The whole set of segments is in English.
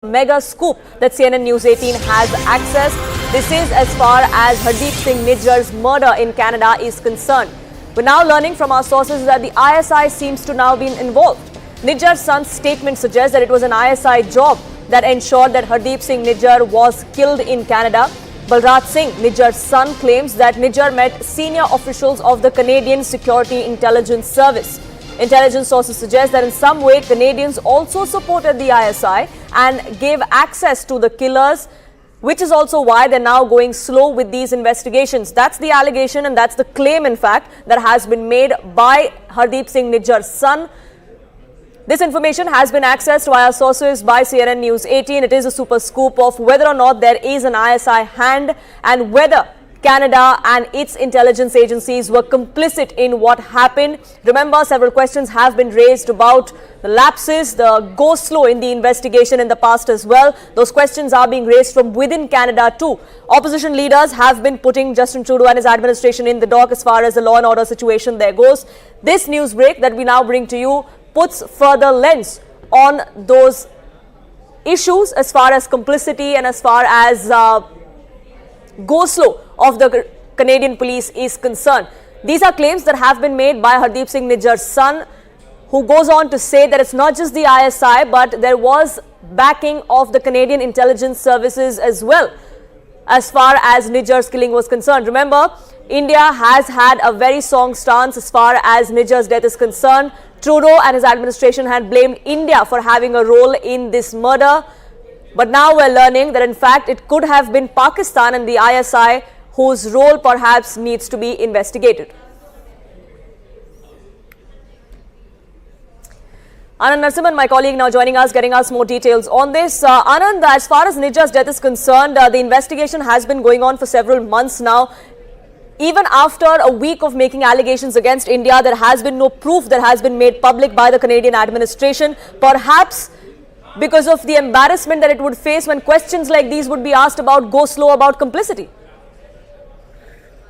Mega scoop that CNN News 18 has access. This is as far as Hardeep Singh Nijjar's murder in Canada is concerned. We're now learning from our sources that the ISI seems to now be involved. Nijjar's son's statement suggests that it was an ISI job that ensured that Hardeep Singh Nijjar was killed in Canada. Balraj Singh, Nijjar's son, claims that Nijjar met senior officials of the Canadian Security Intelligence Service. Intelligence sources suggest that in some way Canadians also supported the ISI and gave access to the killers, which is also why they're now going slow with these investigations. That's the allegation and that's the claim, in fact, that has been made by Hardeep Singh Nijjar's son. This information has been accessed via sources by CNN News 18. It is a super scoop of whether or not there is an ISI hand and whether Canada and its intelligence agencies were complicit in what happened. Remember, several questions have been raised about the lapses, the go slow in the investigation in the past as well. Those questions are being raised from within Canada too. Opposition leaders have been putting Justin Trudeau and his administration in the dock as far as the law and order situation there goes. This news break that we now bring to you puts further lens on those issues as far as complicity and as far as go slow of the Canadian police is concerned. These are claims that have been made by Hardeep Singh Nijjar's son, who goes on to say that it's not just the ISI, but there was backing of the Canadian intelligence services as well as far as Nijjar's killing was concerned. Remember, India has had a very strong stance as far as Nijjar's death is concerned. Trudeau and his administration had blamed India for having a role in this murder. But now we're learning that in fact it could have been Pakistan and the ISI whose role perhaps needs to be investigated. Anand Narasimhan, my colleague, now joining us, getting us more details on this. Anand, as far as Nijjar's death is concerned, the investigation has been going on for several months now. Even after a week of making allegations against India, there has been no proof that has been made public by the Canadian administration. Perhaps because of the embarrassment that it would face when questions like these would be asked about go slow, about complicity.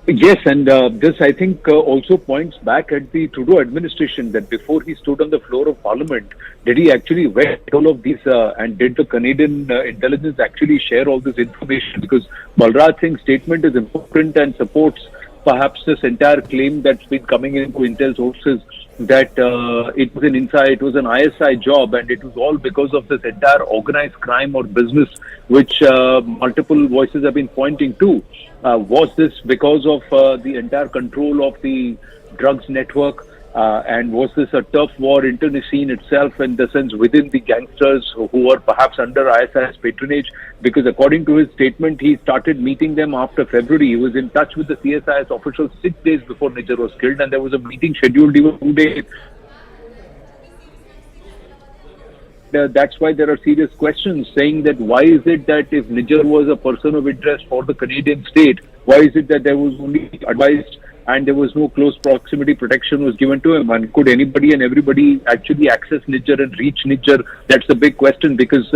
Yes, and this I think also points back at the Trudeau administration, that before he stood on the floor of Parliament, did he actually vet all of these and did the Canadian intelligence actually share all this information? Because Balraj Singh's statement is important and supports perhaps this entire claim that's been coming into intel sources that it was an inside, it was an ISI job, and it was all because of this entire organized crime or business which multiple voices have been pointing to. Was this because of the entire control of the drugs network? And was this a tough war internecine itself, in the sense within the gangsters who were perhaps under ISI's patronage? Because according to his statement, he started meeting them after February. He was in touch with the CSIS officials 6 days before Nijjar was killed, and there was a meeting scheduled even 2 days. That's why there are serious questions saying that why is it that if Nijjar was a person of interest for the Canadian state, why is it that there was only advised and there was no close proximity protection was given to him? And could anybody and everybody actually access Nijjar and reach Nijjar? That's the big question, because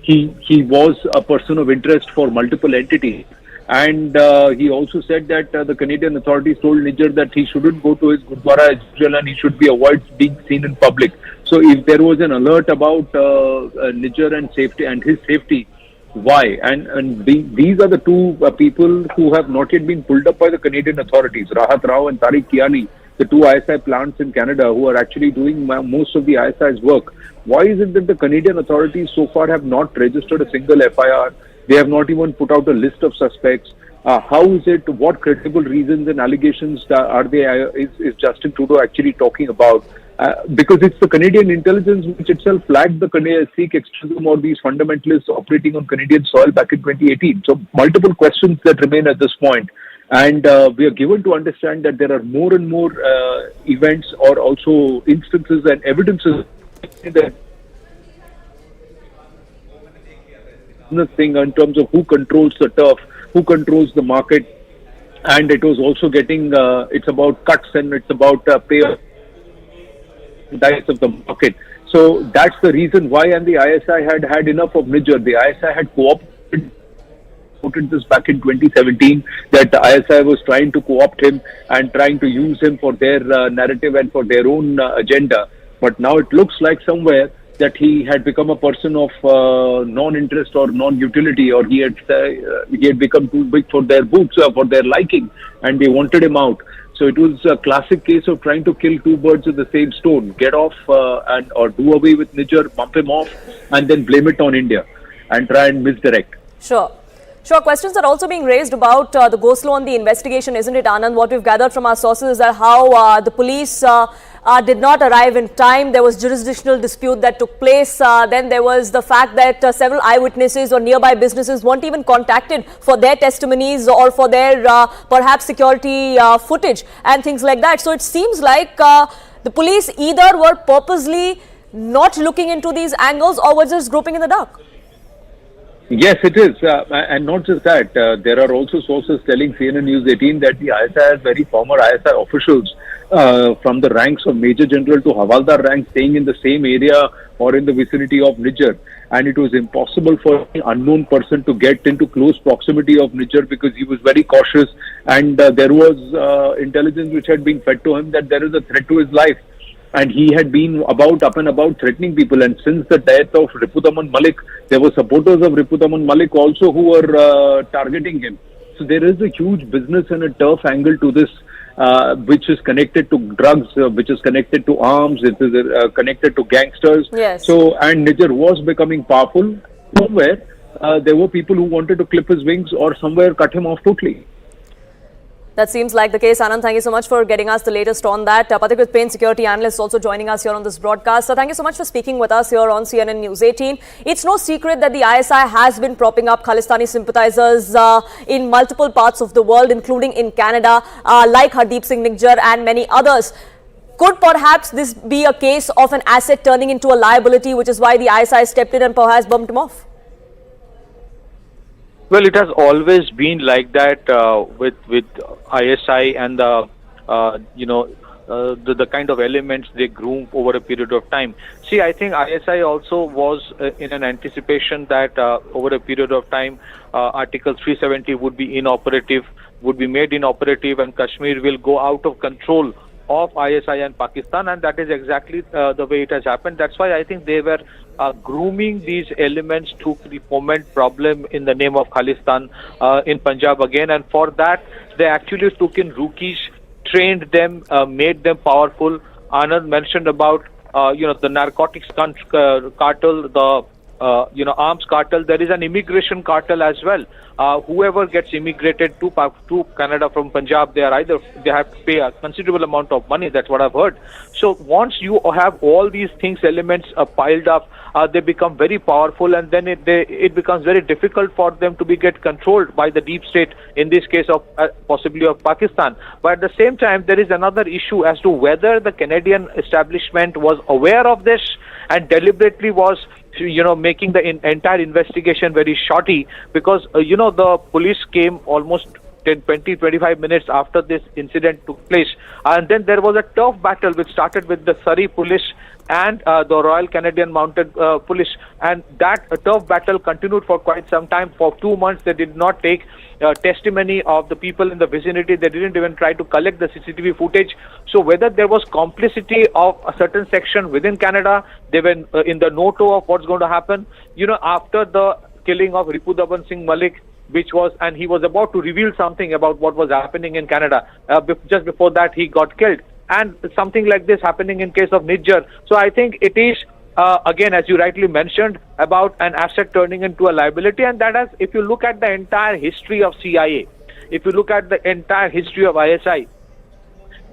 he was a person of interest for multiple entities. And he also said that the Canadian authorities told Nijjar that he shouldn't go to his Gurdwara as usual and he should be avoid being seen in public. So if there was an alert about Nijjar and safety and his safety, why? And these are the two people who have not yet been pulled up by the Canadian authorities, Rahat Rao and Tariq Kiani, the two ISI plants in Canada who are actually doing most of the ISI's work. Why is it that the Canadian authorities so far have not registered a single FIR? They have not even put out a list of suspects. How is it? What credible reasons and allegations are they? Is Justin Trudeau actually talking about? Because it's the Canadian intelligence which itself flagged the Sikh extremism or these fundamentalists operating on Canadian soil back in 2018. So multiple questions that remain at this point. And we are given to understand that there are more and more events or also instances and evidences that thing in terms of who controls the turf, who controls the market, and it was also getting it's about cuts and it's about pay dice of the market. So that's the reason why, and the ISI had enough of Nijjar. The ISI had coopted this back in 2017, that the ISI was trying to co-opt him and trying to use him for their narrative and for their own agenda. But now it looks like somewhere that he had become a person of non-interest or non-utility, or he had become too big for their boots, for their liking, and they wanted him out. So it was a classic case of trying to kill two birds with the same stone: get off or do away with Nijjar, bump him off, and then blame it on India and try and misdirect. Sure. Sure. Questions are also being raised about the go slow on the investigation, isn't it, Anand? What we've gathered from our sources is that how the police did not arrive in time. There was jurisdictional dispute that took place. Then there was the fact that several eyewitnesses or nearby businesses weren't even contacted for their testimonies or for their perhaps security footage and things like that. So it seems like the police either were purposely not looking into these angles or were just groping in the dark. Yes, it is. And not just that. There are also sources telling CNN News 18 that the ISI has very former ISI officials from the ranks of Major General to Havaldar rank staying in the same area or in the vicinity of Nijjar. And it was impossible for an unknown person to get into close proximity of Nijjar because he was very cautious, and there was intelligence which had been fed to him that there is a threat to his life. And he had been up and about threatening people. And since the death of Ripudaman Malik, there were supporters of Ripudaman Malik also who were targeting him. So there is a huge business and a turf angle to this, which is connected to drugs, which is connected to arms, it is connected to gangsters. Yes. So, and Nijjar was becoming powerful. Somewhere, there were people who wanted to clip his wings or somewhere cut him off totally. That seems like the case. Anand, thank you so much for getting us the latest on that. Pathik with Payne, security analyst, also joining us here on this broadcast. So thank you so much for speaking with us here on CNN News 18. It's no secret that the ISI has been propping up Khalistani sympathizers in multiple parts of the world, including in Canada, like Hardeep Singh Nijjar and many others. Could perhaps this be a case of an asset turning into a liability, which is why the ISI stepped in and perhaps bumped him off? Well, it has always been like that with ISI and the the kind of elements they groom over a period of time. See, I think ISI also was in an anticipation that over a period of time, Article 370 would be inoperative, would be made inoperative, and Kashmir will go out of control of ISI and Pakistan, and that is exactly the way it has happened. That's why I think they were grooming these elements to foment problem in the name of Khalistan in Punjab again, and for that they actually took in rookies, trained them, made them powerful. Anand mentioned about the narcotics cartel, the arms cartel. There is an immigration cartel as well. Whoever gets immigrated to Canada from Punjab, they have to pay a considerable amount of money. That's what I've heard. So once you have all these things, elements piled up, they become very powerful, and then it becomes very difficult for them to get controlled by the deep state, in this case of possibly of Pakistan. But at the same time, there is another issue as to whether the Canadian establishment was aware of this and deliberately was making the entire investigation very shoddy, because the police came almost 25 minutes after this incident took place, and then there was a tough battle which started with the Surrey police and the Royal Canadian Mounted Police, and that tough battle continued for quite some time. For 2 months they did not take testimony of the people in the vicinity. They didn't even try to collect the CCTV footage. So whether there was complicity of a certain section within Canada, they were in the know-to of what's going to happen. After the killing of Ripudaman Singh Malik, and he was about to reveal something about what was happening in Canada. Just before that, he got killed. And something like this happening in case of Nijjar. So I think it is, again, as you rightly mentioned, about an asset turning into a liability. And that has, if you look at the entire history of CIA, if you look at the entire history of ISI,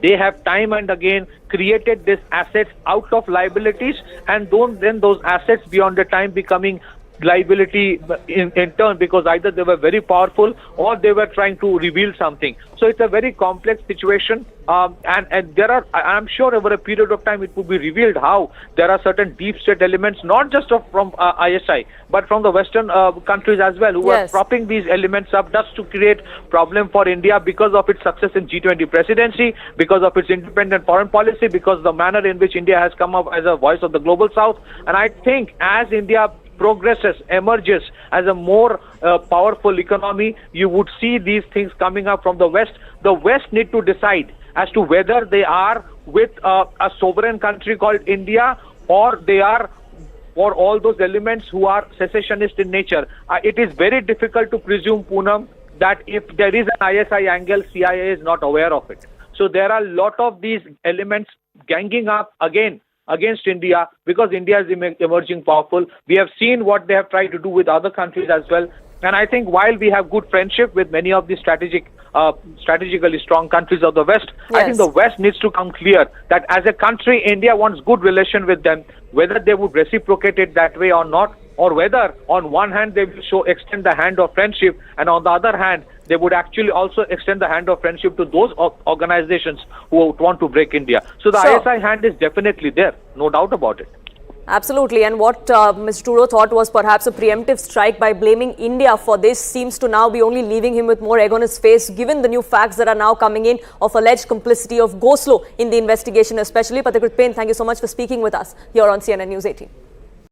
they have time and again created these assets out of liabilities, and then those assets beyond the time becoming liability in turn, because either they were very powerful or they were trying to reveal something. So it's a very complex situation, and there are, I'm sure over a period of time it will be revealed how there are certain deep state elements, not just from ISI but from the Western countries as well, who are propping these elements up just to create problem for India because of its success in G20 presidency, because of its independent foreign policy, because the manner in which India has come up as a voice of the global South. And I think as India progresses, emerges as a more powerful economy, you would see these things coming up from the West. The West need to decide as to whether they are with a sovereign country called India, or they are for all those elements who are secessionist in nature. It is very difficult to presume, Poonam, that if there is an ISI angle, CIA is not aware of it. So there are a lot of these elements ganging up again against India because India is emerging powerful. We have seen what they have tried to do with other countries as well. And I think while we have good friendship with many of the strategically strong countries of the West, Yes. I think the West needs to come clear that as a country, India wants good relation with them, whether they would reciprocate it that way or not, or whether on one hand they will extend the hand of friendship, and on the other hand they would actually also extend the hand of friendship to those organizations who want to break India. So the Sure. ISI hand is definitely there, no doubt about it. Absolutely. And what Mr. Trudeau thought was perhaps a preemptive strike by blaming India for this seems to now be only leaving him with more egg on his face, given the new facts that are now coming in of alleged complicity of go slow in the investigation especially. Pathikrit Pain, thank you so much for speaking with us here on CNN News 18.